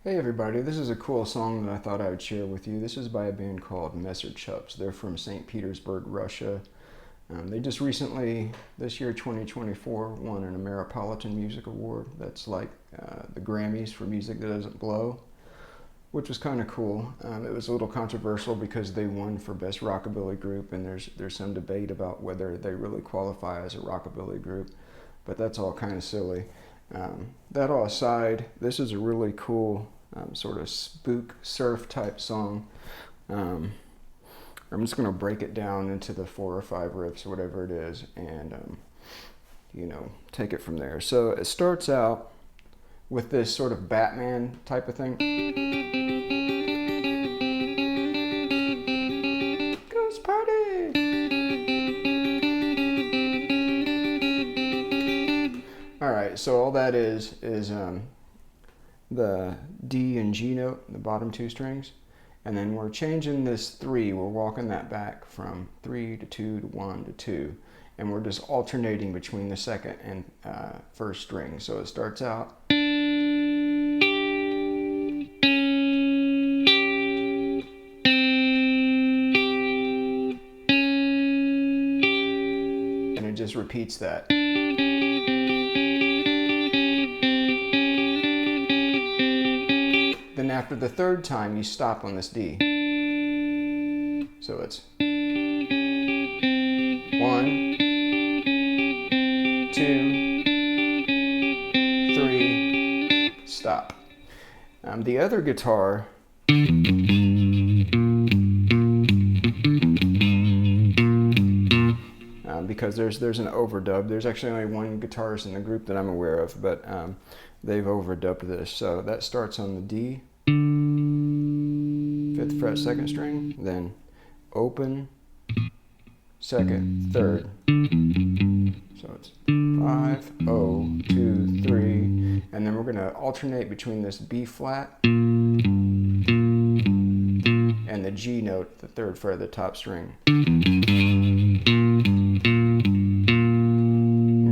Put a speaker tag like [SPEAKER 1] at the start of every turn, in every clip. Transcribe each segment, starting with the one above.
[SPEAKER 1] Hey everybody, this is a cool song that I thought I would share with you. This is by a band called Chups. They're from St. Petersburg, Russia. They just recently, this year 2024, won an Ameripolitan Music Award. That's like the Grammys for music that doesn't blow, which was kind of cool. It was a little controversial because they won for Best Rockabilly Group, and there's some debate about whether they really qualify as a rockabilly group, but that's all kind of silly. That all aside, this is a really cool sort of spook surf type song. I'm just going to break it down into the 4 or 5 riffs, whatever it is, and take it from there. So it starts out with this sort of Batman type of thing. Ghost party! Alright, so all that is the D and G note, the bottom 2 strings, and then we're changing this 3, we're walking that back from 3 to 2 to 1 to 2, and we're just alternating between the second and first string. So it starts out and it just repeats that. Then after the 3rd time, you stop on this D. So it's 1, 2, 3, stop. The other guitar because there's an overdub. There's actually only one guitarist in the group that I'm aware of, but they've overdubbed this. So that starts on the D, 5th fret, 2nd string, then open, 2nd, 3rd. So it's 5, 0, 2, 3, and then we're going to alternate between this B flat and the G note, the 3rd fret of the top string.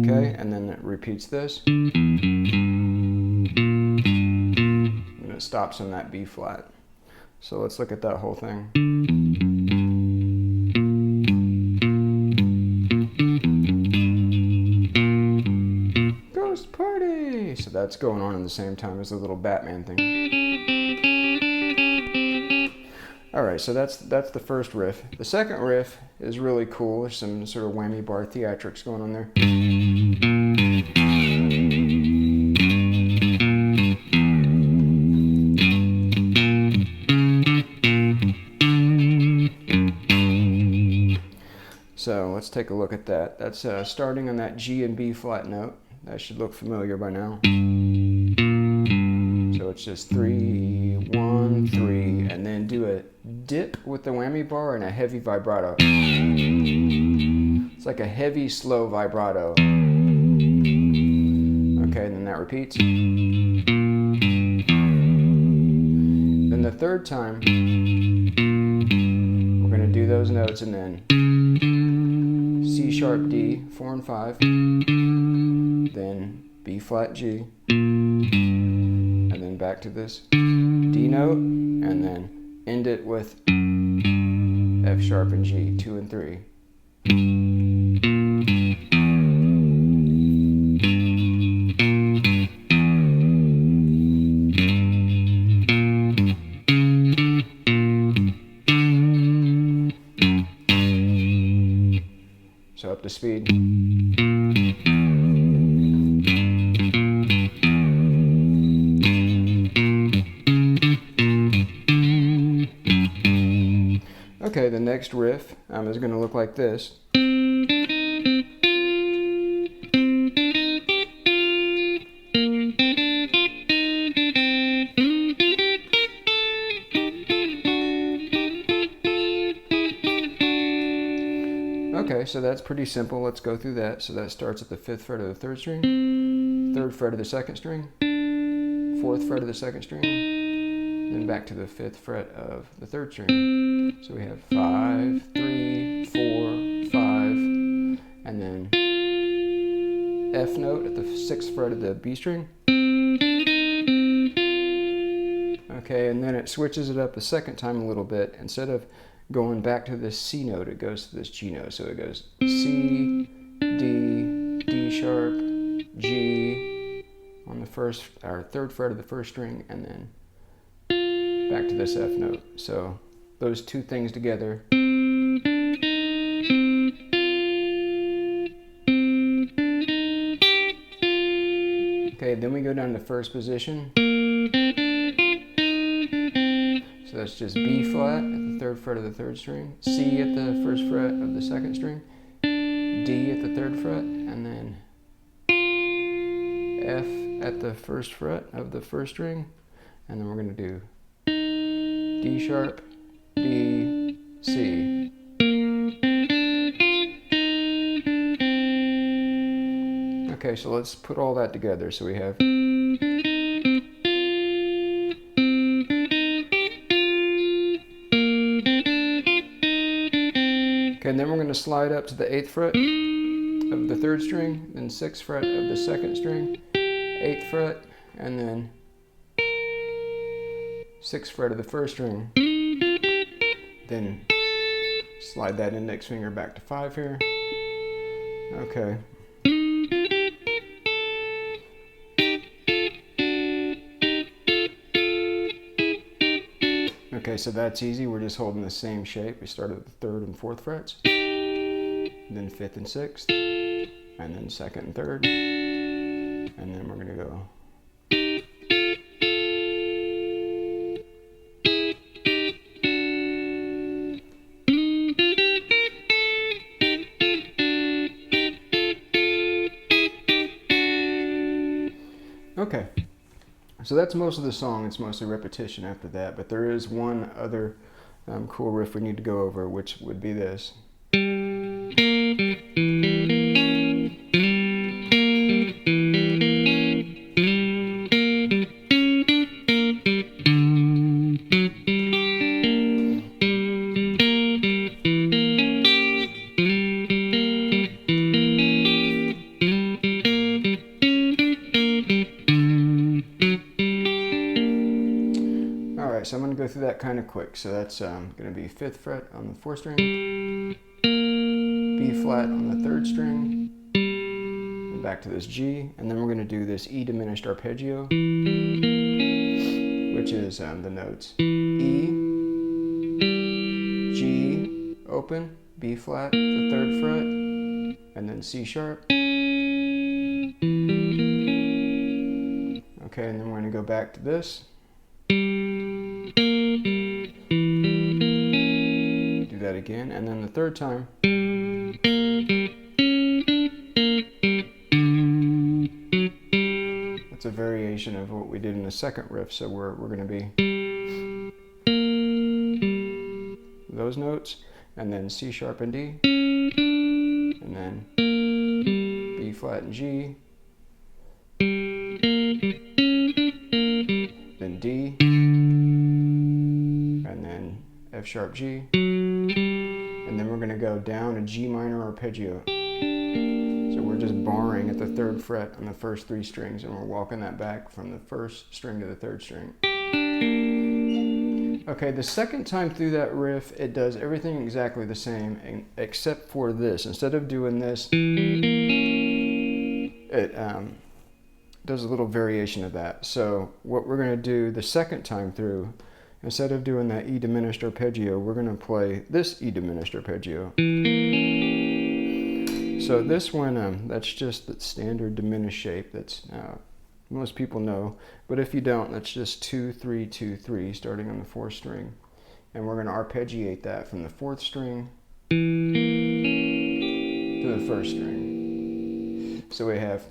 [SPEAKER 1] Okay, and then it repeats this, and it stops on that B flat. So let's look at that whole thing. Ghost party! So that's going on at the same time as the little Batman thing. Alright, so that's the first riff. The second riff is really cool. There's some sort of whammy bar theatrics going on there. So let's take a look at that. That's starting on that G and B flat note. That should look familiar by now. So it's just 3, 1, 3, and then do a dip with the whammy bar and a heavy vibrato. It's like a heavy, slow vibrato. Okay, and then that repeats. Then the 3rd time, we're going to do those notes and then C sharp D, 4 and 5, then B flat G, and then back to this D note, and then end it with F sharp and G, 2 and 3. So up to speed. Okay, the next riff is going to look like this. Okay, so that's pretty simple. Let's go through that. So that starts at the 5th fret of the 3rd string, 3rd fret of the 2nd string, 4th fret of the 2nd string, then back to the 5th fret of the 3rd string. So we have 5, 3, 4, 5, and then F note at the 6th fret of the B string, Okay, and then it switches it up the second time a little bit. Instead of going back to this C note, it goes to this G note. So it goes C, D, D sharp, G on the first or third fret of the first string, and then back to this F note. So those two things together. Okay, then we go down to first position. So that's just B flat at the third fret of the third string, C at the first fret of the second string, D at the third fret, and then F at the first fret of the first string, and then we're going to do D sharp, D, C. Okay, so let's put all that together. So we have and then we're going to slide up to the 8th fret of the third string, then 6th fret of the second string, 8th fret, and then 6th fret of the first string. Then slide that index finger back to 5 here. Okay. Okay, so that's easy. We're just holding the same shape. We start at the 3rd and 4th frets, then 5th and 6th, and then 2nd and 3rd, and then we're going to go. Okay. So that's most of the song. It's mostly repetition after that, but there is one other cool riff we need to go over, which would be this. So I'm going to go through that kind of quick. So that's going to be 5th fret on the 4th string, B flat on the 3rd string, and back to this G, and then we're going to do this E diminished arpeggio, which is the notes E, G, open, B flat, the 3rd fret, and then C sharp. Okay, and then we're going to go back to this. Do that again, and then the third time. That's a variation of what we did in the second riff, so we're going to be those notes, and then C sharp and D, and then B flat and G, then D, and then F sharp G, and then we're going to go down a G minor arpeggio. So we're just barring at the 3rd fret on the first 3 strings, and we're walking that back from the 1st string to the 3rd string. Okay, the second time through that riff, it does everything exactly the same, except for this. Instead of doing this, it does a little variation of that. So what we're going to do the second time through, instead of doing that E diminished arpeggio, we're going to play this E diminished arpeggio. So this one, that's just the standard diminished shape that's most people know, but if you don't, that's just 2, 3, 2, 3, starting on the 4th string. And we're going to arpeggiate that from the 4th string to the 1st string. So we have,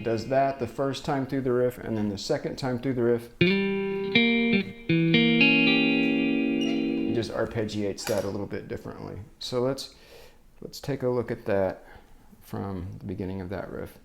[SPEAKER 1] does that the first time through the riff, and then the second time through the riff, it just arpeggiates that a little bit differently. So let's take a look at that from the beginning of that riff.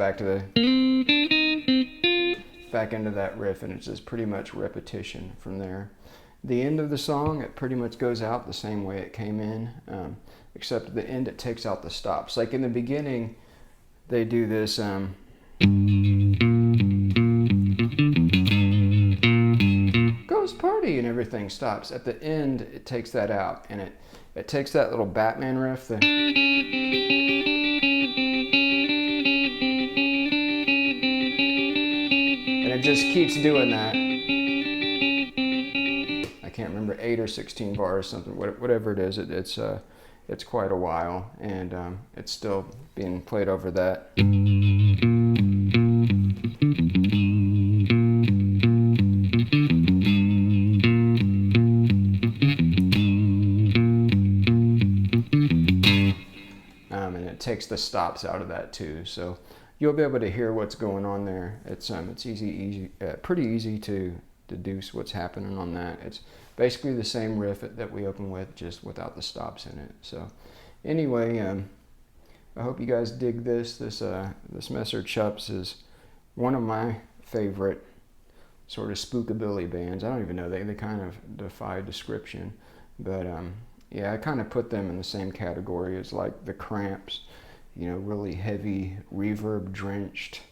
[SPEAKER 1] back to back into that riff, and it's just pretty much repetition from there. The end of the song, it pretty much goes out the same way it came in, except at the end it takes out the stops. Like in the beginning, they do this goes party and everything stops. At the end, it takes that out, and it takes that little Batman riff, and it just keeps doing that. I can't remember, 8 or 16 bars, something, whatever it is. It's quite a while, and it's still being played over that. And it takes the stops out of that too, so you'll be able to hear what's going on there. It's pretty easy to deduce what's happening on that. It's basically the same riff that we open with, just without the stops in it. So anyway, I hope you guys dig this. This Messer Chups is one of my favorite sort of spookabilly bands. I don't even know, they kind of defy description, but yeah, I kind of put them in the same category as like the Cramps, you know, really heavy, reverb drenched,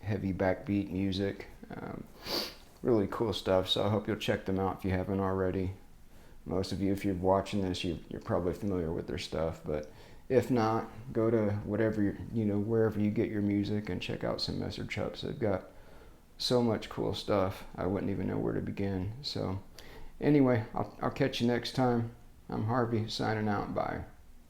[SPEAKER 1] heavy backbeat music. Really cool stuff, so I hope you'll check them out if you haven't already. Most of you, if you're watching this, you're probably familiar with their stuff, but if not, go to wherever you get your music and check out some Messer Chups. They've got so much cool stuff, I wouldn't even know where to begin. So anyway, I'll catch you next time. I'm Harvey, signing out. Bye.